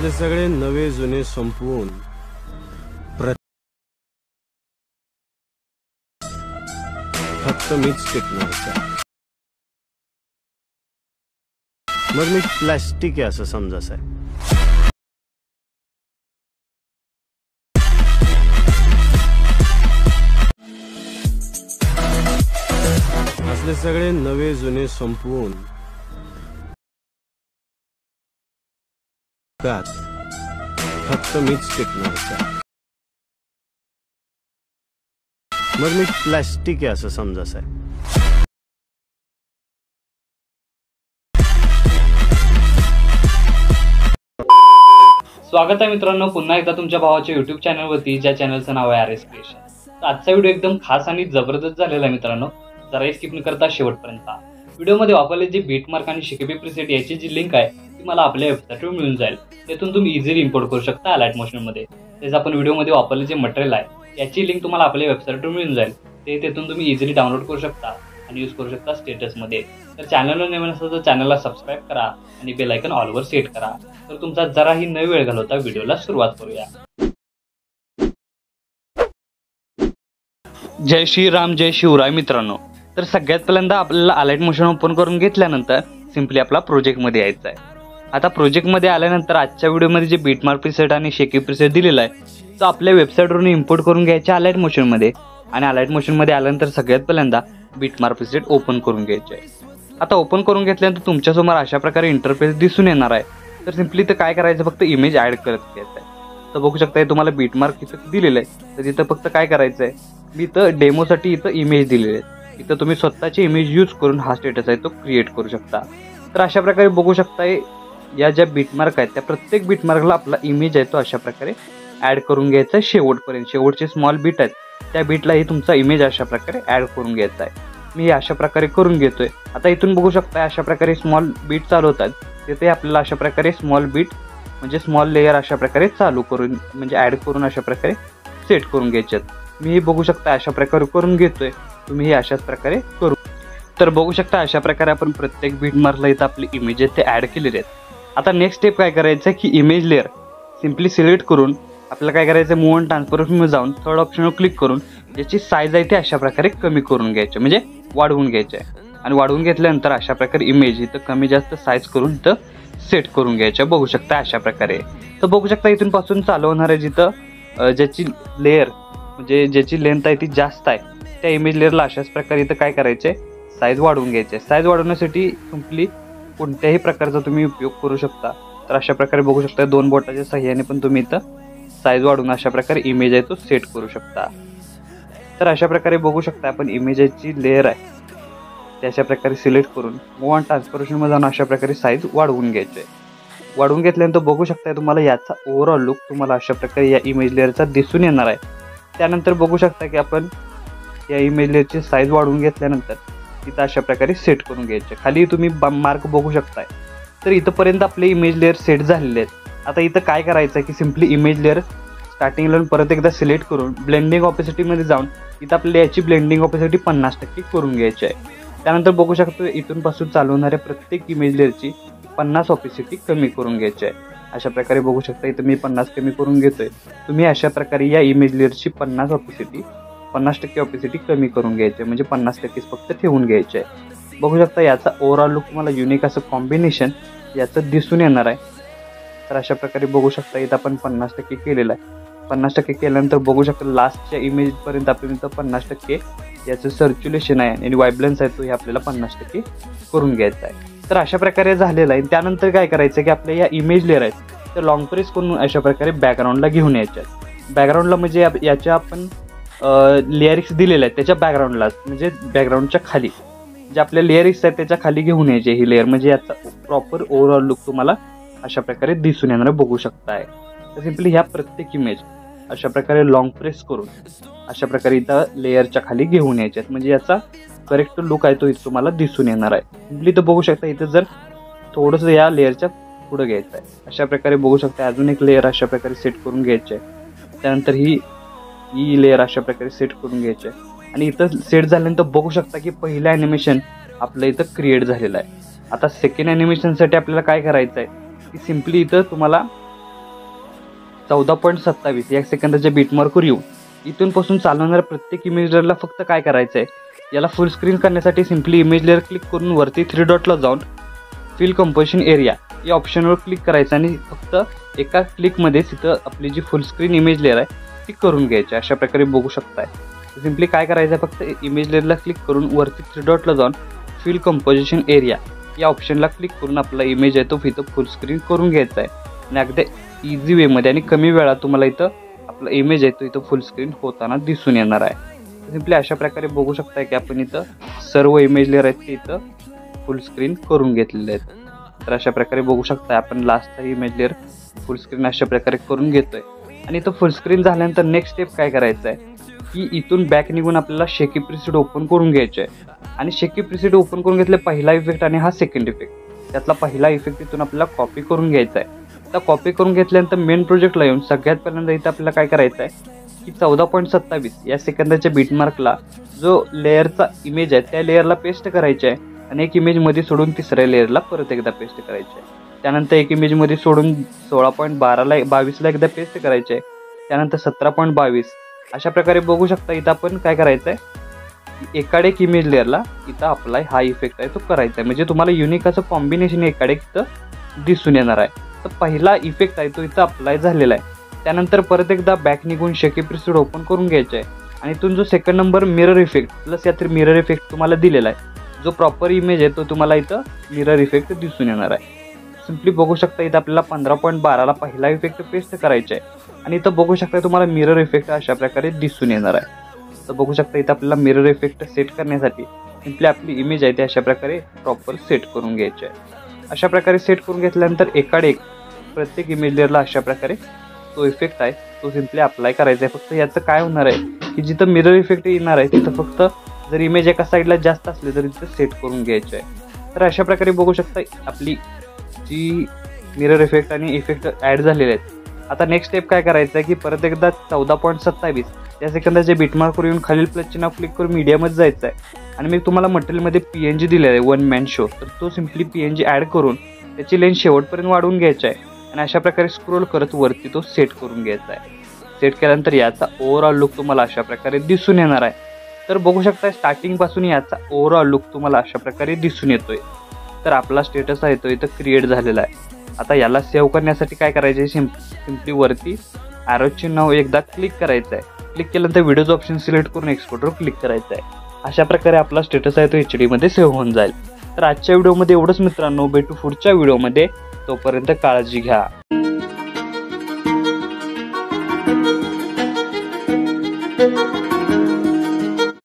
असले सगळे नवे जुने संपवून फक्त मीच टिकणार. मग मी प्लास्टिक आहे असं समजायचं आहे. असले सगळे नवे जुने संपवून फक्त मीच टिकणार. मग मी प्लास्टिक आहे असं समजायचं आहे. स्वागत आहे मित्रांनो पुन्हा एकदा तुमच्या भावाच्या YouTube चॅनलवरती, ज्या चॅनलचं नाव आहे RS क्रिएशन. तर आजचा व्हिडिओ एकदम खास आणि जबरदस्त झालेला आहे मित्रांनो. जरा स्किप न करता शेवटपर्यंत व्हिडिओमध्ये वापरले जे बीटमार्क आणि शिकेबी प्रीसेट याची जी लिंक आहे ती मला आपल्या वेबसाईटवर मिळून जाईल. त्यातून तुम्ही इझिली इम्पोर्ट करू शकता अलाइट मोशनमध्ये. त्याचं आपण व्हिडिओमध्ये वापरले जे मटेरियल आहे याची लिंक तुम्हाला आपल्या वेबसाईटवर मिळून जाईल. त्यातून तुम्ही इझिली डाउनलोड करू शकता आणि यूज करू शकता स्टेटसमध्ये. तर चॅनलला नवीन असेल तर चॅनलला सबस्क्राईब करा आणि बेल आयकॉन ऑलवर सेट करा. तर तुमचा जराही न वेळ घालवता व्हिडिओला सुरुवात करूया. जय श्रीराम जय शिवराय मित्रांनो. तर सगळ्यात पहिल्यांदा आपल्याला अलाइट मोशन ओपन करून घेतल्यानंतर सिम्पली आपला प्रोजेक्टमध्ये यायचं आहे. आता प्रोजेक्टमध्ये आल्यानंतर आजच्या व्हिडिओमध्ये जे बीटमार्क प्रीसेट आणि शेकी प्रीसेट दिलेला आहे तो आपल्या वेबसाईटवरून इम्पोर्ट करून घ्यायचे अलाइट मोशनमध्ये. आणि अलाइट मोशनमध्ये आल्यानंतर सगळ्यात पहिल्यांदा बीटमार्क प्रीसेट ओपन करून घ्यायचे आहे. आता ओपन करून घेतल्यानंतर तुमच्यासमोर अशा प्रकारे इंटरफेस दिसून येणार आहे. तर सिम्पली तर काय करायचं, फक्त इमेज ॲड करत घ्यायचं आहे. तर बघू शकता तुम्हाला बीटमार्क इथं दिलेलं आहे. तर तिथं फक्त काय करायचं आहे, मी इथं डेमोसाठी इथं इमेज दिलेले आहे. इथं तुम्ही स्वतःची इमेज यूज करून हा स्टेटस आहे तो क्रिएट करू शकता. तर अशा प्रकारे बघू शकता या ज्या बीटमार्क आहेत त्या प्रत्येक बीटमार्कला आपला इमेज आहे तो अशा प्रकारे ॲड करून घ्यायचा आहे शेवटपर्यंत. शेवटचे स्मॉल बीट आहेत त्या बीटलाही तुमचा इमेज अशा प्रकारे ॲड करून घ्यायचा आहे. मी अशा प्रकारे करून घेतोय. आता इथून बघू शकता अशा प्रकारे स्मॉल बीट चालू होतात. तिथे आपल्याला अशा प्रकारे स्मॉल बीट म्हणजे स्मॉल लेयर अशा प्रकारे चालू करून म्हणजे ॲड करून अशा प्रकारे सेट करून घ्यायचे आहेत. मी बघू शकता अशा प्रकारे करून घेतोय. तुम्ही हे अशाच प्रकारे करू. तर बघू शकता अशा प्रकारे आपण प्रत्येक बीटमार्कला इथं आपले इमेज आहेत ते ॲड केलेले आहेत. आता नेक्स्ट स्टेप काय करायचं आहे की इमेज लेअर सिम्पली सिलेक्ट करून आपल्याला काय करायचं आहे, मूव्ह अँड ट्रान्सफॉर्मेशनमध्ये जाऊन थर्ड ऑप्शनवर क्लिक करून ज्याची साईज आहे ते अशा प्रकारे कमी करून घ्यायचे म्हणजे वाढवून घ्यायचे आहे. आणि वाढवून घेतल्यानंतर अशा प्रकारे इमेज इथं कमी जास्त साईज करून इथं सेट करून घ्यायच्या. बघू शकता अशा प्रकारे. तर बघू शकता इथून पासून चालू होणार आहे जिथं ज्याची लेअर म्हणजे ज्याची लेंथ आहे ती जास्त आहे त्या इमेज लेअरला अशाच प्रकारे इथं काय करायचे, साईज वाढवून घ्यायचे. साईज वाढवण्यासाठी सिम्पली कोणत्याही प्रकारचा तुम्ही उपयोग करू शकता. तर अशा प्रकारे बघू शकता दोन बोटाच्या सहाय्याने पण तुम्ही इथं साईज वाढवून अशा प्रकारे इमेज आहे तो सेट करू शकता. तर अशा प्रकारे बघू शकता आपण इमेजची लेअर आहे ते अशा प्रकारे सिलेक्ट करून मूव्ह अँड ट्रान्सफॉर्मेशनमध्ये जाऊन अशा प्रकारे साईज वाढवून घ्यायचे. वाढवून घेतल्यानंतर बघू शकता तुम्हाला याचा ओव्हरऑल लुक तुम्हाला अशा प्रकारे या इमेज लेअरचा दिसून येणार आहे. त्यानंतर बघू शकता की आपण या इमेज लेअरची साईज वाढवून घेतल्यानंतर तिथं अशा प्रकारे सेट करून घ्यायचे. खाली तुम्ही मार्क बघू शकताय. तर इथंपर्यंत आपले इमेज लेअर सेट झालेले आहेत. आता इथं काय करायचं आहे की सिम्पली इमेज लेअर स्टार्टिंगला परत एकदा सिलेक्ट करून ब्लेंडिंग ऑपेसिटीमध्ये जाऊन इथं आपल्याला याची ब्लेंडिंग ऑपेसिटी 50% करून घ्यायची आहे. त्यानंतर बघू शकतो इथून पासून चालू होणाऱ्या प्रत्येक इमेज लेअरची 50 ऑपेसिटी कमी करून घ्यायची आहे. अशा प्रकारे बघू शकता इथं मी 50 कमी करून घेतोय. तुम्ही अशा प्रकारे या इमेज लेअरची 50% ऑपेसिटी कमी करून घ्यायची म्हणजे 50% फक्त ठेवून घ्यायचे आहे. बघू शकता याचा ओव्हरऑल लुक तुम्हाला युनिक असं कॉम्बिनेशन याचं दिसून येणार आहे. तर अशा प्रकारे बघू शकता इथं आपण 50% केलेलं आहे. 50% केल्यानंतर बघू शकता लास्टच्या इमेजपर्यंत आपण इथं 50% याचं सर्क्युलेशन आहे आणि वायब्रन्स आहे तो हे आपल्याला 50% करून घ्यायचा आहे. तर अशा प्रकारे झालेलं आहे. त्यानंतर काय करायचं की आपल्या या इमेज लेअर आहेत तर लॉंग प्रेस करून अशा प्रकारे बॅकग्राऊंडला घेऊन यायच्या आहेत. बॅकग्राऊंडला म्हणजे याच्या आपण लेअरिक्स दिलेले आहेत त्याच्या बॅकग्राऊंडला म्हणजे बॅकग्राऊंडच्या खाली जे आपल्या लेअरिक्स आहेत त्याच्या खाली घेऊन यायचे ही लेअर म्हणजे याचा प्रॉपर ओव्हरऑल लुक तुम्हाला अशा प्रकारे दिसून येणार बघू शकताय. तर सिम्पली ह्या प्रत्येक इमेज अशा प्रकारे लॉंग प्रेस करून अशा प्रकारे इथं लेअरच्या खाली घेऊन यायचे आहेत म्हणजे याचा करेक्ट लुक आहे तो इथं तुम्हाला दिसून येणार आहे. सिम्पली तर बघू शकता इथं जर थोडंसं या लेअरच्या पुढं घ्यायचं आहे. अशा प्रकारे बघू शकता अजून एक लेअर अशा प्रकारे सेट करून घ्यायचे आहे. त्यानंतर ही लेअर अशा प्रकारे सेट करून घ्यायचे आहे आणि इथं सेट झाल्यानंतर बघू शकता की पहिलं ॲनिमेशन आपलं इथं क्रिएट झालेलं आहे. आता सेकंड ॲनिमेशनसाठी आपल्याला काय करायचं आहे की सिम्पली इथं तुम्हाला 14.27 या सेकंदाच्या बीटमार्कवर येऊन इथून पासून चालवणाऱ्या प्रत्येक इमेज लेअरला फक्त काय करायचं आहे, याला फुल स्क्रीन करण्यासाठी सिम्पली इमेज लेअर क्लिक करून वरती 3 डॉटला जाऊन फिल कंपोजिशन एरिया या ऑप्शनवर क्लिक करायचं आणि फक्त एका क्लिकमध्ये तिथं आपली जी फुल स्क्रीन इमेज लेअर आहे ती करून घ्यायची. अशा प्रकारे बघू शकताय. सिम्पली काय करायचं आहे, फक्त इमेज लेअरला क्लिक करून वरती 3 डॉटला जाऊन फिल कंपोजिशन एरिया या ऑप्शनला क्लिक करून आपला इमेज आहे तो इथं फुल स्क्रीन करून घ्यायचा आहे आणि अगदी इझी वेमध्ये आणि कमी वेळात तुम्हाला इथं आपला इमेज आहे तो इथं फुल स्क्रीन होताना दिसून येणार आहे. सिम्पली अशा प्रकारे बघू शकताय की आपण इथं सर्व इमेज लेअर आहेत ते इथं फुल स्क्रीन करून घेतलेले आहेत. तर अशा प्रकारे बघू शकताय आपण लास्टचा इमेज लेअर फुल स्क्रीन अशा प्रकारे करून घेतोय. आणि इथं फुल स्क्रीन झाल्यानंतर नेक्स्ट स्टेप काय करायचं आहे की इथून बॅक निघून आपल्याला शेकी प्रीसेट ओपन करून घ्यायचे आहे. आणि शेकी प्रीसेट ओपन करून घेतले पहिला इफेक्ट आणि हा सेकंड इफेक्ट, त्यातला पहिला इफेक्ट इथून आपल्याला कॉपी करून घ्यायचा आहे. तर कॉपी करून घेतल्यानंतर मेन प्रोजेक्टला येऊन सगळ्यात पहिल्यांदा इथं आपल्याला काय करायचं आहे की 14.27 या सेकंदाच्या बीटमार्कला जो लेअरचा इमेज आहे त्या लेअरला पेस्ट करायचे आहे आणि एक इमेजमध्ये सोडून तिसऱ्या लेअरला परत एकदा पेस्ट करायचे आहे. त्यानंतर एक इमेजमध्ये सोडून 16.22ला एकदा पेस्ट करायचे आहे. त्यानंतर 17.22 अशा प्रकारे बघू शकता. इथं आपण काय करायचं आहे, एकाड एक इमेज लेअरला इथं अप्लाय हा इफेक्ट आहे तो करायचा आहे. म्हणजे तुम्हाला युनिक असं कॉम्बिनेशन एकाड एक इथं दिसून येणार आहे. तर पहिला इफेक्ट आहे तो इथं अप्लाय झालेला आहे. त्यानंतर परत एकदा बॅक निघून शेकी प्रीसेट ओपन करून घ्यायचे आहे आणि इथून जो second number mirror effect plus यात मिरर इफेक्ट तुम्हाला दिलेला आहे, जो प्रॉपर इमेज आहे तो तुम्हाला इथं मिरर इफेक्ट दिसून येणार आहे. सिम्पली बघू शकता इथं आपल्याला 15.12ला पहिला इफेक्ट पेस्ट करायचा आहे आणि इथं बघू शकता तुम्हाला मिरर इफेक्ट अशा प्रकारे दिसून येणार आहे. तर बघू शकता इथं आपल्याला मिरर इफेक्ट सेट करण्यासाठी सिम्पली आपली इमेज आहे ते अशा प्रकारे प्रॉपर सेट करून घ्यायचे आहे. अशा प्रकारे सेट करून घेतल्यानंतर एकाड एक प्रत्येक इमेज लेअरला अशा प्रकारे तो इफेक्ट आहे तो सिम्पली अप्लाय करायचा आहे. फक्त याचं काय होणार आहे की जिथं मिरर इफेक्ट येणार आहे तिथं फक्त जर इमेज एका साईडला जास्त असले तर इथं सेट करून घ्यायचे आहे. तर अशा प्रकारे बघू शकता आपली जी मिरर इफेक्ट आणि इफेक्ट ॲड झालेले आहेत. आता नेक्स्ट स्टेप काय करायचं आहे की परत एकदा 14.27 या सेकंदाच्या बीटमार्कवर येऊन खालील प्लस चिन्ह क्लिक करून मीडियामध्ये जायचं आहे आणि मी तुम्हाला मटेरियलमध्ये PNG दिलेला आहे वन मॅन शो. तर तो सिम्पली PNG ॲड करून त्याची लेंथ शेवटपर्यंत वाढवून घ्यायचा आहे आणि अशा प्रकारे स्क्रोल करत वरती तो सेट करून घ्यायचा आहे. सेट केल्यानंतर याचा ओव्हरऑल लुक तुम्हाला अशा प्रकारे दिसून येणार आहे. तर बघू शकता स्टार्टिंगपासून याचा ओव्हरऑल लुक तुम्हाला अशा प्रकारे दिसून येतोय. तर आपला स्टेटस आहे तो इथं क्रिएट झालेला आहे. आता याला सेव्ह करण्यासाठी काय करायचं आहे, सिम्पली वरती ॲरो चिन्ह एकदा क्लिक करायचं आहे. क्लिक केल्यानंतर व्हिडिओचं ऑप्शन सिलेक्ट करून एक्सपोर्टवर क्लिक करायचं आहे. अशा प्रकारे आपला स्टेटस आहे तो HD मध्ये सेव्ह होऊन जाईल. तर आजच्या व्हिडिओमध्ये एवढंच मित्रांनो. भेटू पुढच्या व्हिडिओमध्ये. तोपर्यंत काळजी घ्या.